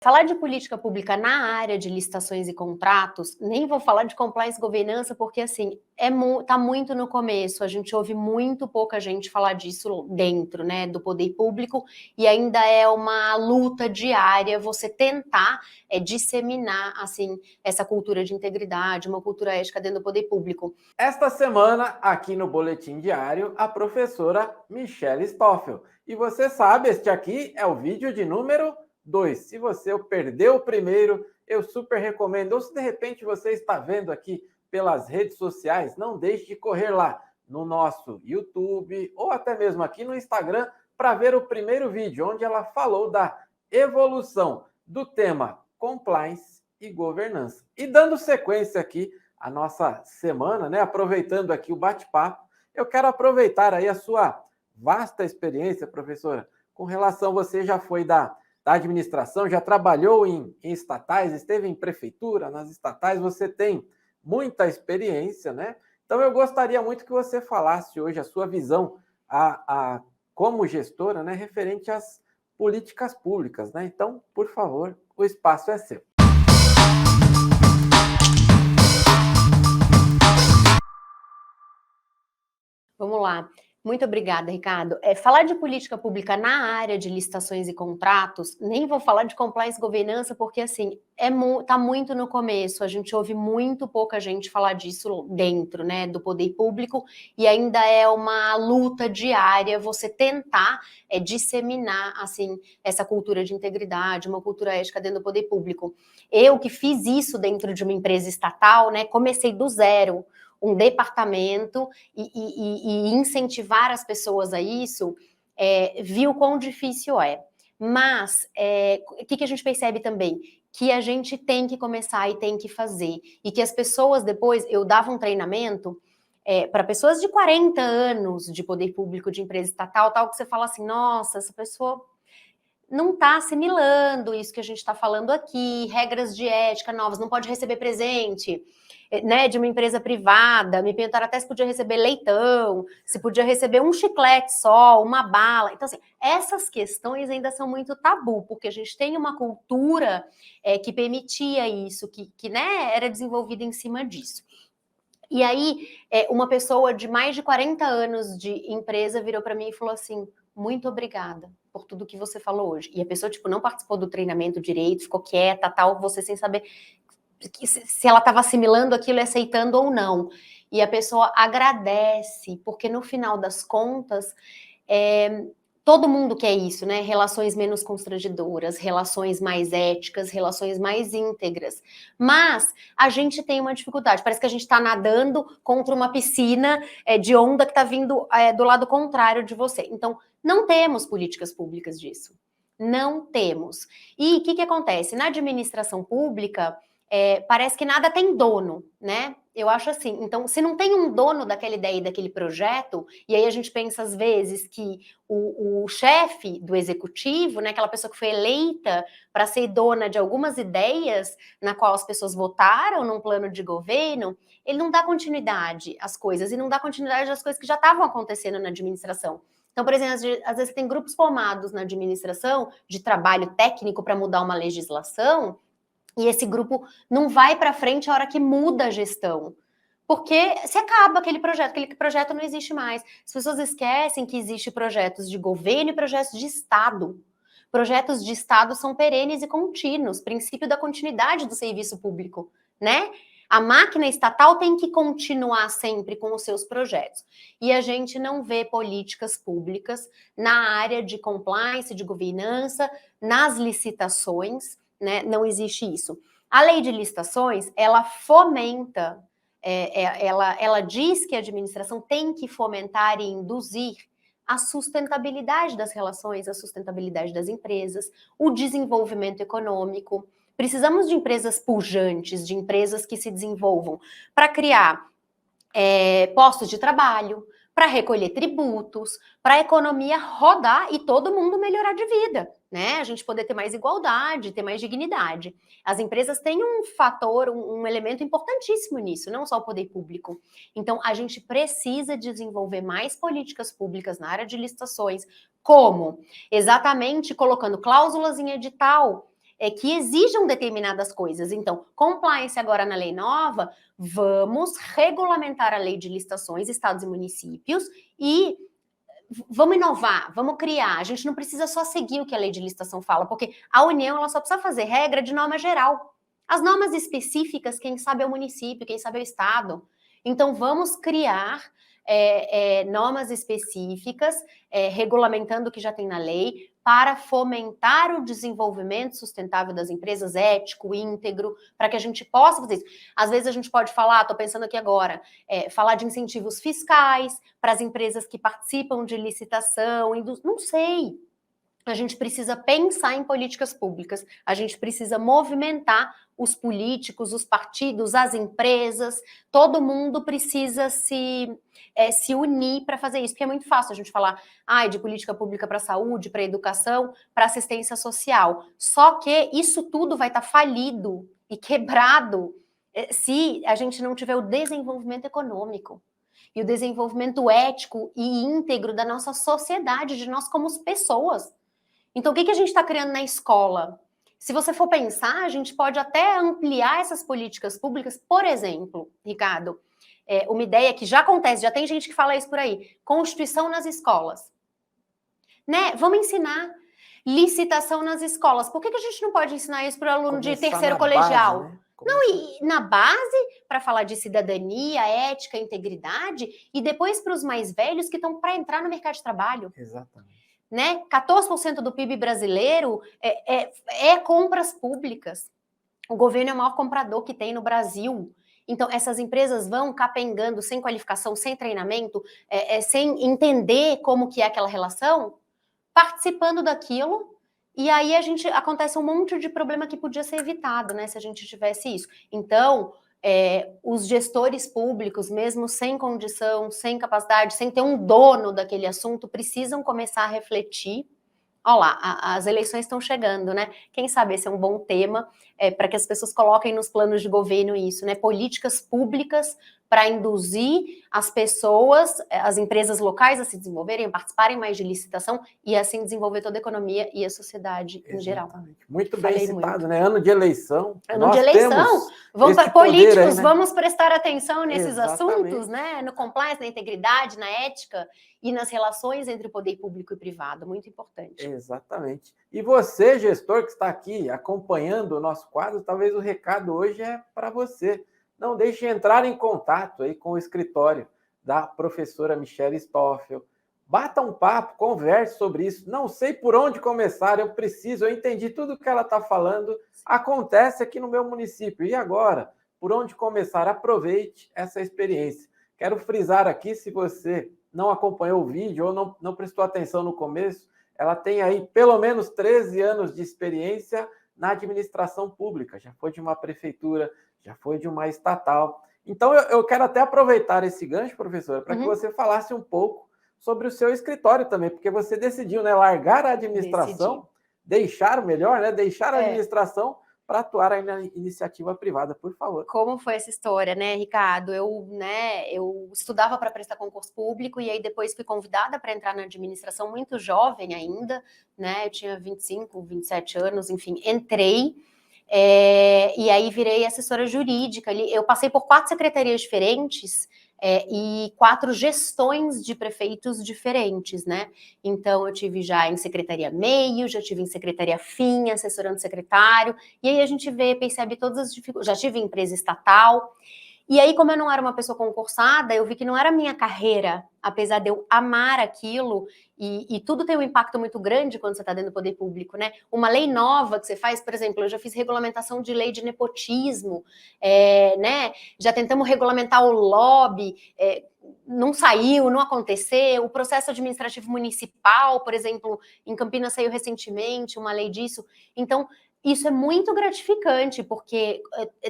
Falar de política pública na área de licitações e contratos, nem vou falar de compliance e governança, porque assim, tá muito no começo, a gente ouve muito pouca gente falar disso dentro, né, do poder público, e ainda é uma luta diária você tentar disseminar, assim, essa cultura de integridade, uma cultura ética dentro do poder público. Esta semana, aqui no Boletim Diário, a professora Michelle Stoffel. E você sabe, este aqui é o vídeo de número 2. Se você perdeu o primeiro, eu super recomendo. Ou se de repente você está vendo aqui pelas redes sociais, não deixe de correr lá no nosso YouTube ou até mesmo aqui no Instagram para ver o primeiro vídeo, onde ela falou da evolução do tema compliance e governança. E dando sequência aqui a nossa semana, né? Aproveitando aqui o bate-papo, eu quero aproveitar aí a sua vasta experiência, professora, com relação, você já foi da administração, já trabalhou em estatais, esteve em prefeitura, nas estatais, você tem muita experiência, né? Então eu gostaria muito que você falasse hoje a sua visão como gestora, né, referente às políticas públicas, né? Então, por favor, o espaço é seu. Vamos lá. Muito obrigada, Ricardo. Falar de política pública na área de licitações e contratos, nem vou falar de compliance e governança, porque assim, tá muito no começo, a gente ouve muito pouca gente falar disso dentro, né, do poder público, e ainda é uma luta diária você tentar disseminar, assim, essa cultura de integridade, uma cultura ética dentro do poder público. Eu que fiz isso dentro de uma empresa estatal, né, comecei do zero, um departamento e incentivar as pessoas a isso, viu quão difícil é. Mas o que a gente percebe também? Que a gente tem que começar e tem que fazer. E que as pessoas depois, eu dava um treinamento para pessoas de 40 anos de poder público, de empresa estatal, tal, que você fala assim, nossa, essa pessoa não está assimilando isso que a gente está falando aqui, regras de ética novas, não pode receber presente, né, de uma empresa privada, me perguntaram até se podia receber leitão, se podia receber um chiclete só, uma bala. Então, assim, essas questões ainda são muito tabu, porque a gente tem uma cultura que permitia isso, que né, era desenvolvida em cima disso. E aí, uma pessoa de mais de 40 anos de empresa virou para mim e falou assim, muito obrigada por tudo que você falou hoje. E a pessoa, tipo, não participou do treinamento direito, ficou quieta, tal, você sem saber se ela estava assimilando aquilo e aceitando ou não. E a pessoa agradece, porque no final das contas, todo mundo quer isso, né? Relações menos constrangedoras, relações mais éticas, relações mais íntegras. Mas a gente tem uma dificuldade. Parece que a gente está nadando contra uma piscina de onda que está vindo do lado contrário de você. Então, não temos políticas públicas disso. Não temos. E o que acontece? Na administração pública, parece que nada tem dono, né? Eu acho assim. Então, se não tem um dono daquela ideia e daquele projeto, e aí a gente pensa às vezes que o chefe do executivo, né, aquela pessoa que foi eleita para ser dona de algumas ideias na qual as pessoas votaram num plano de governo, ele não dá continuidade às coisas, e não dá continuidade às coisas que já estavam acontecendo na administração. Então, por exemplo, às vezes tem grupos formados na administração de trabalho técnico para mudar uma legislação, e esse grupo não vai para frente a hora que muda a gestão. Porque se acaba aquele projeto não existe mais. As pessoas esquecem que existem projetos de governo e projetos de Estado. Projetos de Estado são perenes e contínuos, princípio da continuidade do serviço público, né? A máquina estatal tem que continuar sempre com os seus projetos. E a gente não vê políticas públicas na área de compliance, de governança, nas licitações, né? Não existe isso. A lei de licitações, ela fomenta, ela diz que a administração tem que fomentar e induzir a sustentabilidade das relações, a sustentabilidade das empresas, o desenvolvimento econômico. Precisamos de empresas pujantes, de empresas que se desenvolvam para criar postos de trabalho, para recolher tributos, para a economia rodar e todo mundo melhorar de vida, né? A gente poder ter mais igualdade, ter mais dignidade. As empresas têm um fator, um elemento importantíssimo nisso, não só o poder público. Então, a gente precisa desenvolver mais políticas públicas na área de licitações, como exatamente colocando cláusulas em edital, que exijam determinadas coisas. Então, compliance agora na lei nova, vamos regulamentar a lei de licitações, estados e municípios, e vamos inovar, vamos criar. A gente não precisa só seguir o que a lei de licitação fala, porque a União ela só precisa fazer regra de norma geral. As normas específicas, quem sabe é o município, quem sabe é o estado. Então, vamos criar normas específicas, regulamentando o que já tem na lei, para fomentar o desenvolvimento sustentável das empresas, ético, íntegro, para que a gente possa fazer isso. Às vezes a gente pode falar, estou pensando aqui agora, falar de incentivos fiscais para as empresas que participam de licitação, não sei. A gente precisa pensar em políticas públicas, a gente precisa movimentar os políticos, os partidos, as empresas, todo mundo precisa se unir para fazer isso, porque é muito fácil a gente falar de política pública para a saúde, para a educação, para assistência social, só que isso tudo vai estar falido e quebrado se a gente não tiver o desenvolvimento econômico e o desenvolvimento ético e íntegro da nossa sociedade, de nós como pessoas. Então, o que a gente está criando na escola? Se você for pensar, a gente pode até ampliar essas políticas públicas. Por exemplo, Ricardo, uma ideia que já acontece, já tem gente que fala isso por aí, Constituição nas escolas. Né? Vamos ensinar licitação nas escolas. Por que a gente não pode ensinar isso para o aluno de terceiro colegial? Base, né? Não, e na base, para falar de cidadania, ética, integridade, e depois para os mais velhos que estão para entrar no mercado de trabalho. Exatamente. Né? 14% do PIB brasileiro compras públicas. O governo é o maior comprador que tem no Brasil. Então, essas empresas vão capengando sem qualificação, sem treinamento, sem entender como que é aquela relação, participando daquilo, e aí acontece um monte de problema que podia ser evitado, né, se a gente tivesse isso. Então, os gestores públicos, mesmo sem condição, sem capacidade, sem ter um dono daquele assunto, precisam começar a refletir. Olha lá, as eleições estão chegando, né? Quem sabe esse é um bom tema para que as pessoas coloquem nos planos de governo isso, né? Políticas públicas para induzir as pessoas, as empresas locais a se desenvolverem, a participarem mais de licitação e assim desenvolver toda a economia e a sociedade em geral. Muito bem citado, né? Ano de eleição. Ano de eleição. Políticos, aí, né? Vamos prestar atenção nesses assuntos, né? No compliance, na integridade, na ética e nas relações entre o poder público e privado. Muito importante. Exatamente. E você, gestor que está aqui acompanhando o nosso quadro, talvez o recado hoje é para você. Não deixe de entrar em contato aí com o escritório da professora Michele Stoffel. Bata um papo, converse sobre isso. Não sei por onde começar, eu entendi tudo que ela está falando. Acontece aqui no meu município. E agora? Por onde começar? Aproveite essa experiência. Quero frisar aqui, se você não acompanhou o vídeo ou não prestou atenção no começo, ela tem aí pelo menos 13 anos de experiência na administração pública. Já foi de uma prefeitura, já foi de uma estatal. Então, eu quero até aproveitar esse gancho, professora, para que você falasse um pouco sobre o seu escritório também, porque você decidiu, né, largar a administração, deixar a administração para atuar aí na iniciativa privada, por favor. Como foi essa história, né, Ricardo? Eu estudava para prestar concurso público e aí depois fui convidada para entrar na administração muito jovem ainda, né? Eu tinha 25, 27 anos, enfim, entrei. E aí virei assessora jurídica. Eu passei por 4 secretarias diferentes e 4 gestões de prefeitos diferentes, né? Então, eu tive já em secretaria meio, já tive em secretaria fim, assessorando secretário, e aí a gente percebe todas as dificuldades. Já tive em empresa estatal, e aí, como eu não era uma pessoa concursada, eu vi que não era a minha carreira, apesar de eu amar aquilo, e tudo tem um impacto muito grande quando você está dentro do poder público, né? Uma lei nova que você faz, por exemplo, eu já fiz regulamentação de lei de nepotismo, né? Já tentamos regulamentar o lobby, não saiu, não aconteceu. O processo administrativo municipal, por exemplo, em Campinas saiu recentemente uma lei disso. Então, isso é muito gratificante, porque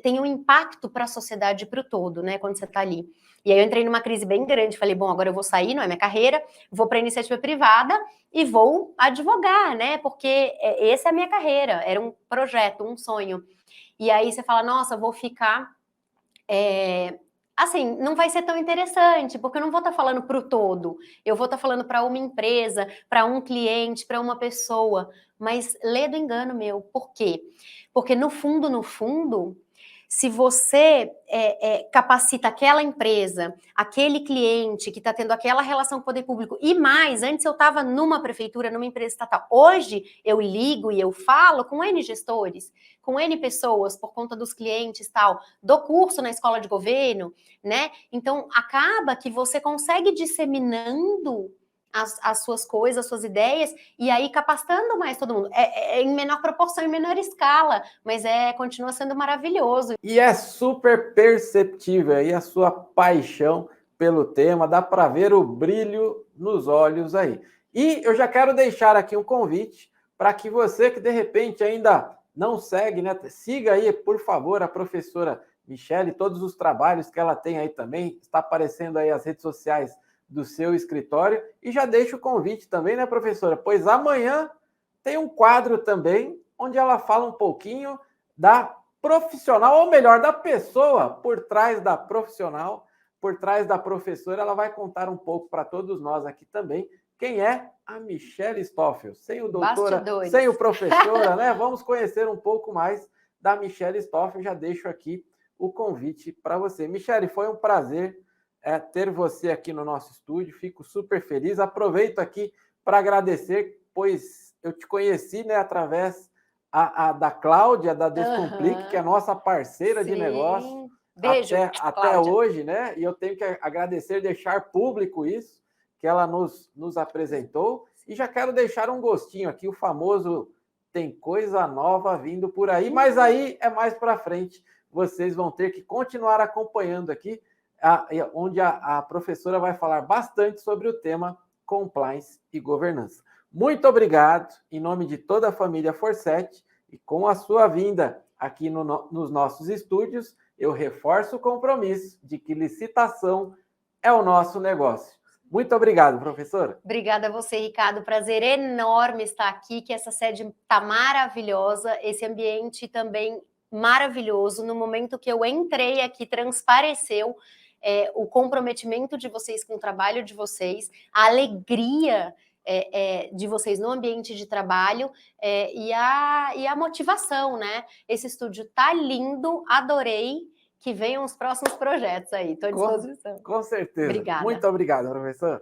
tem um impacto para a sociedade e para o todo, né, quando você está ali. E aí eu entrei numa crise bem grande, falei, bom, agora eu vou sair, não é minha carreira, vou para a iniciativa privada e vou advogar, né, porque essa é a minha carreira, era um projeto, um sonho. E aí você fala, nossa, vou ficar... assim, não vai ser tão interessante, porque eu não vou estar falando para o todo, eu vou estar falando para uma empresa, para um cliente, para uma pessoa, mas lê do engano meu. Por quê? Porque no fundo, se você capacita aquela empresa, aquele cliente que está tendo aquela relação com o poder público, e mais, antes eu estava numa prefeitura, numa empresa estatal, hoje eu ligo e eu falo com N gestores, com N pessoas, por conta dos clientes e tal, dou curso na escola de governo, né? Então, acaba que você consegue disseminando as suas coisas, as suas ideias, e aí capacitando mais todo mundo. É em menor proporção, em menor escala, mas continua sendo maravilhoso. E é super perceptível aí a sua paixão pelo tema, dá para ver o brilho nos olhos aí. E eu já quero deixar aqui um convite para que você que de repente ainda não segue, né, siga aí, por favor, a professora Michele, todos os trabalhos que ela tem aí também, está aparecendo aí as redes sociais do seu escritório, e já deixo o convite também, né, professora? Pois amanhã tem um quadro também, onde ela fala um pouquinho da profissional, ou melhor, da pessoa por trás da profissional, por trás da professora. Ela vai contar um pouco para todos nós aqui também quem é a Michele Stoffel. Sem o doutora, Bastidores. sem o professora, né? Vamos conhecer um pouco mais da Michele Stoffel. Já deixo aqui o convite para você. Michele, foi um prazer ter você aqui no nosso estúdio. Fico super feliz. Aproveito aqui para agradecer, pois eu te conheci, né, através da Cláudia, da Descomplique, que é a nossa parceira de negócio. Beijo, até hoje, né? E eu tenho que agradecer, deixar público isso, que ela nos apresentou. E já quero deixar um gostinho aqui, o famoso tem coisa nova vindo por aí, mas aí é mais para frente. Vocês vão ter que continuar acompanhando aqui, onde a professora vai falar bastante sobre o tema compliance e governança. Muito obrigado, em nome de toda a família Forset, e com a sua vinda aqui nos nossos estúdios, eu reforço o compromisso de que licitação é o nosso negócio. Muito obrigado, professora. Obrigada a você, Ricardo. Prazer enorme estar aqui, que essa sede está maravilhosa, esse ambiente também maravilhoso. No momento que eu entrei aqui, transpareceu o comprometimento de vocês com o trabalho de vocês, a alegria de vocês no ambiente de trabalho e a motivação, né? Esse estúdio tá lindo, adorei. Que venham os próximos projetos aí, estou à disposição. Com certeza. Obrigada. Muito obrigado, professor.